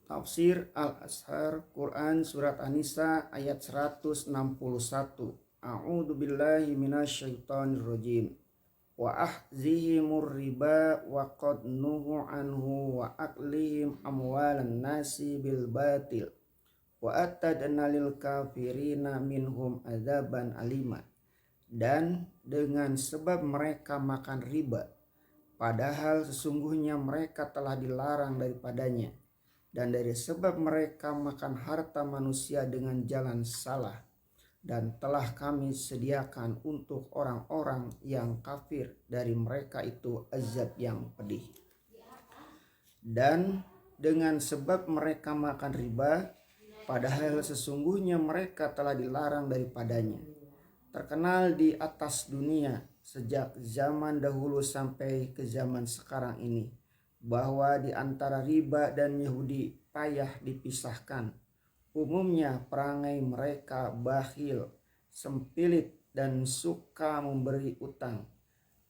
Tafsir Al-Azhar Quran Surat An-Nisa ayat 161. A'udzu billahi minasyaitonir rajim. Wa ahzihimur riba wa qad nuhu anhu wa aklihim amwalan nasi bil batil wa atadna lil kafirina minhum adzaban alima. Dan dengan sebab mereka makan riba, padahal sesungguhnya mereka telah dilarang daripadanya, dan dari sebab mereka makan harta manusia dengan jalan salah, dan telah kami sediakan untuk orang-orang yang kafir dari mereka itu azab yang pedih. Dan dengan sebab mereka makan riba, padahal sesungguhnya mereka telah dilarang daripadanya, terkenal di atas dunia sejak zaman dahulu sampai ke zaman sekarang ini, bahwa di antara riba dan Yahudi payah dipisahkan. Umumnya perangai mereka bakhil, sempilit, dan suka memberi utang.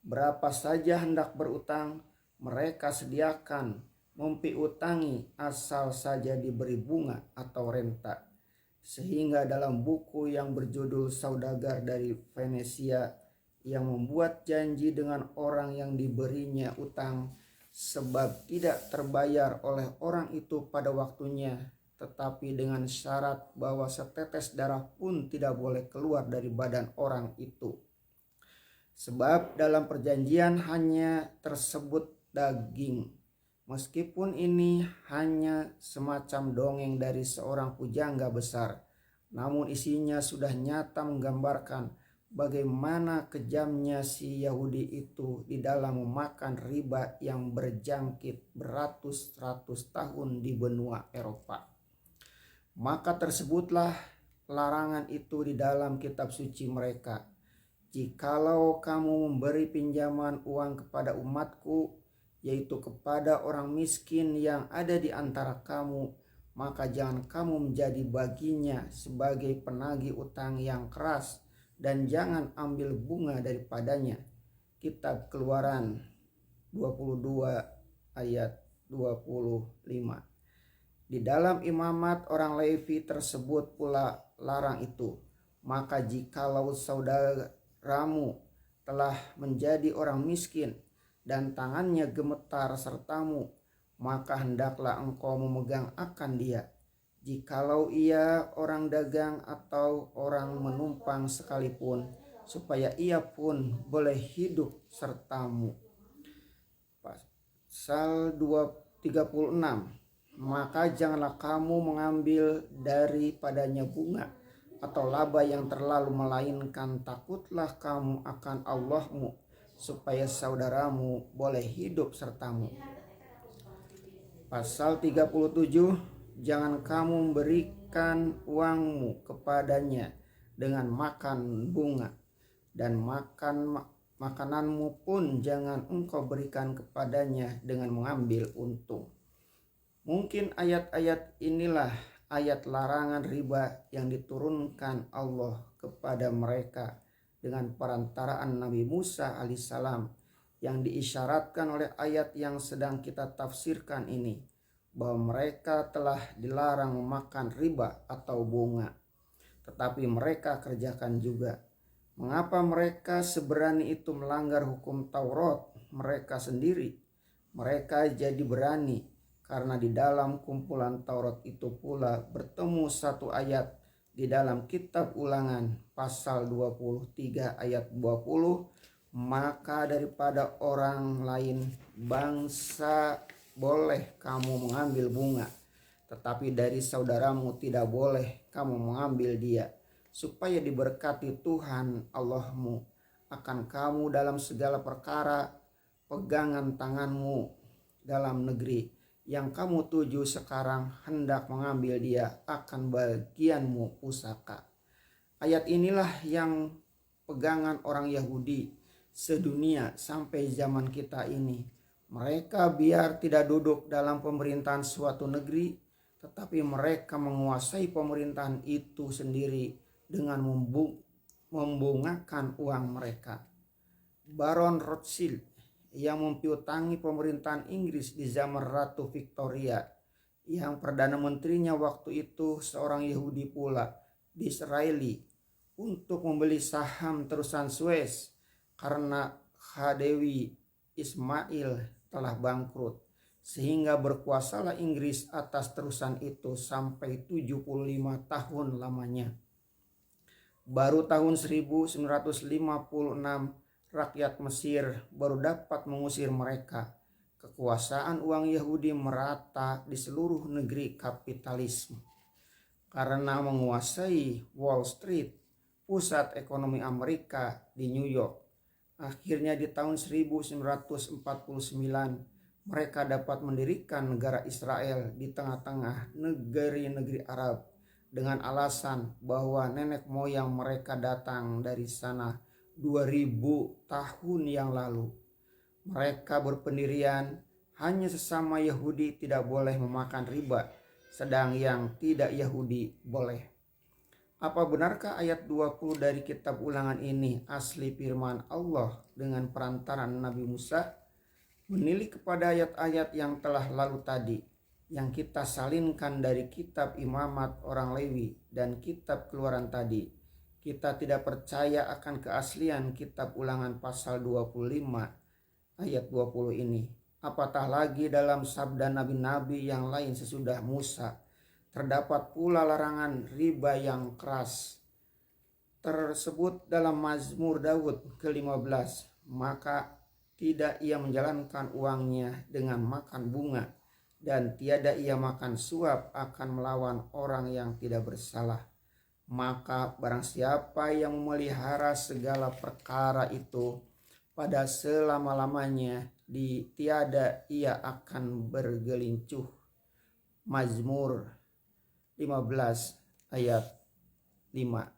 Berapa saja hendak berutang, mereka sediakan mempiutangi asal saja diberi bunga atau renta. Sehingga dalam buku yang berjudul Saudagar dari Venesia yang membuat janji dengan orang yang diberinya utang, sebab tidak terbayar oleh orang itu pada waktunya, tetapi dengan syarat bahwa setetes darah pun tidak boleh keluar dari badan orang itu. Sebab dalam perjanjian hanya tersebut daging, meskipun ini hanya semacam dongeng dari seorang pujangga besar, namun isinya sudah nyata menggambarkan bagaimana kejamnya si Yahudi itu di dalam memakan riba yang berjangkit beratus-ratus tahun di benua Eropa. Maka tersebutlah larangan itu di dalam kitab suci mereka. Jikalau kamu memberi pinjaman uang kepada umatku, yaitu kepada orang miskin yang ada di antara kamu, maka jangan kamu menjadi baginya sebagai penagih utang yang keras, dan jangan ambil bunga daripadanya. Kitab Keluaran 22 ayat 25. Di dalam imamat orang Levi tersebut pula larang itu. Maka jikalau saudaramu telah menjadi orang miskin dan tangannya gemetar sertamu, maka hendaklah engkau memegang akan dia. Jikalau ia orang dagang atau orang menumpang sekalipun, supaya ia pun boleh hidup sertamu. Pasal 36. Maka janganlah kamu mengambil daripadanya bunga atau laba yang terlalu, melainkan takutlah kamu akan Allahmu, supaya saudaramu boleh hidup sertamu. Pasal 37. Jangan kamu memberikan uangmu kepadanya dengan makan bunga, dan makananmu pun jangan engkau berikan kepadanya dengan mengambil untung. Mungkin ayat-ayat inilah ayat larangan riba yang diturunkan Allah kepada mereka dengan perantaraan Nabi Musa alaihissalam, yang diisyaratkan oleh ayat yang sedang kita tafsirkan ini, bahwa mereka telah dilarang memakan riba atau bunga, tetapi mereka kerjakan juga. Mengapa mereka seberani itu melanggar hukum Taurat mereka sendiri? Mereka jadi berani karena di dalam kumpulan Taurat itu pula bertemu satu ayat di dalam kitab Ulangan pasal 23 ayat 20, maka daripada orang lain bangsa boleh kamu mengambil bunga, tetapi dari saudaramu tidak boleh kamu mengambil dia, supaya diberkati Tuhan Allahmu akan kamu dalam segala perkara pegangan tanganmu dalam negeri yang kamu tuju sekarang, hendak mengambil dia akan bagianmu pusaka. Ayat inilah yang pegangan orang Yahudi sedunia sampai zaman kita ini. Mereka biar tidak duduk dalam pemerintahan suatu negeri, tetapi mereka menguasai pemerintahan itu sendiri dengan membungakan uang mereka. Baron Rothschild yang mempiutangi pemerintahan Inggris di zaman Ratu Victoria yang Perdana Menterinya waktu itu seorang Yahudi pula, Disraeli, untuk membeli saham terusan Suez karena Khedive Ismail telah bangkrut, sehingga berkuasalah Inggris atas terusan itu sampai 75 tahun lamanya. Baru tahun 1956 rakyat Mesir baru dapat mengusir mereka. Kekuasaan uang Yahudi merata di seluruh negeri kapitalisme. Karena menguasai Wall Street, pusat ekonomi Amerika di New York. Akhirnya di tahun 1949 mereka dapat mendirikan negara Israel di tengah-tengah negeri-negeri Arab dengan alasan bahwa nenek moyang mereka datang dari sana 2000 tahun yang lalu. Mereka berpendirian hanya sesama Yahudi tidak boleh memakan riba, sedang yang tidak Yahudi boleh. Apa benarkah ayat 20 dari kitab Ulangan ini asli firman Allah dengan perantaran Nabi Musa? Menilik kepada ayat-ayat yang telah lalu tadi, yang kita salinkan dari kitab Imamat orang Lewi dan kitab Keluaran tadi, kita tidak percaya akan keaslian kitab Ulangan pasal 25 ayat 20 ini. Apatah lagi dalam sabda nabi-nabi yang lain sesudah Musa, terdapat pula larangan riba yang keras tersebut dalam Mazmur Daud ke-15. Maka tidak ia menjalankan uangnya dengan makan bunga, dan tiada ia makan suap akan melawan orang yang tidak bersalah. Maka barang siapa yang memelihara segala perkara itu pada selama-lamanya, tiada ia akan bergelincuh. Mazmur 15 ayat 5.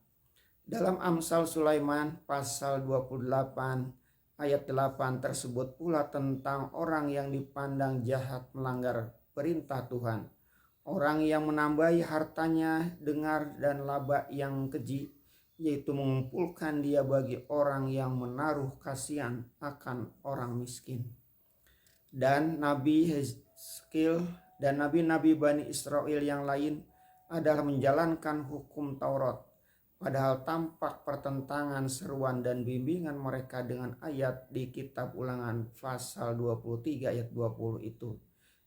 Dalam Amsal Sulaiman pasal 28 ayat 8 tersebut pula tentang orang yang dipandang jahat melanggar perintah Tuhan. Orang yang menambahi hartanya dengar dan laba yang keji, yaitu mengumpulkan dia bagi orang yang menaruh kasihan akan orang miskin. Dan Nabi Hezkiel dan nabi-nabi Bani Israel yang lain adalah menjalankan hukum Taurat, padahal tampak pertentangan seruan dan bimbingan mereka dengan ayat di kitab Ulangan pasal 23 ayat 20 itu.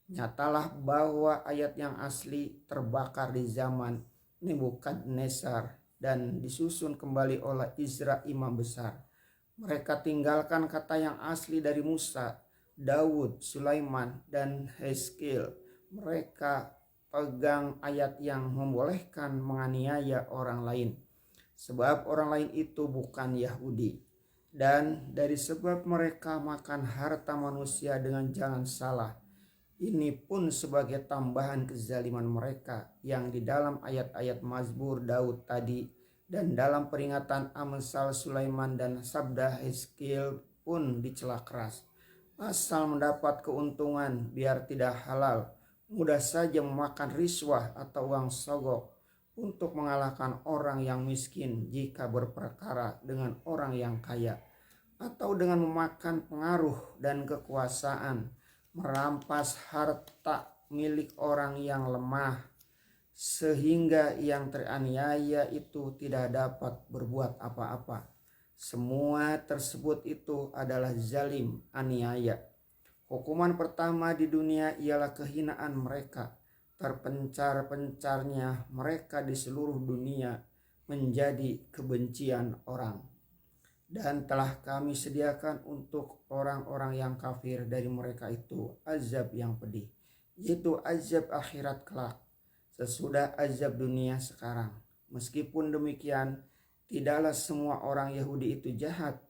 Nyatalah bahwa ayat yang asli terbakar di zaman Nebukadnezar dan disusun kembali oleh Izra imam besar. Mereka tinggalkan kata yang asli dari Musa, Daud, Sulaiman, dan Hezkiel. Mereka pegang ayat yang membolehkan menganiaya orang lain, sebab orang lain itu bukan Yahudi. Dan dari sebab mereka makan harta manusia dengan jalan salah, ini pun sebagai tambahan kezaliman mereka yang di dalam ayat-ayat Mazmur Daud tadi dan dalam peringatan Amsal Sulaiman dan sabda Hezkiel pun dicela keras. Asal mendapat keuntungan biar tidak halal, mudah saja memakan riswah atau uang sogok untuk mengalahkan orang yang miskin jika berperkara dengan orang yang kaya, atau dengan memakan pengaruh dan kekuasaan, merampas harta milik orang yang lemah, sehingga yang teraniaya itu tidak dapat berbuat apa-apa. Semua tersebut itu adalah zalim, aniaya. Hukuman pertama di dunia ialah kehinaan mereka. Terpencar-pencarnya mereka di seluruh dunia menjadi kebencian orang. Dan telah kami sediakan untuk orang-orang yang kafir dari mereka itu azab yang pedih, yaitu azab akhirat kelak sesudah azab dunia sekarang. Meskipun demikian, tidaklah semua orang Yahudi itu jahat.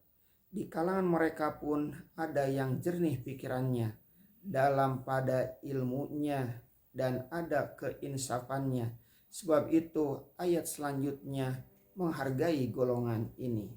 Di kalangan mereka pun ada yang jernih pikirannya, dalam pada ilmunya, dan ada keinsafannya. Sebab itu ayat selanjutnya menghargai golongan ini.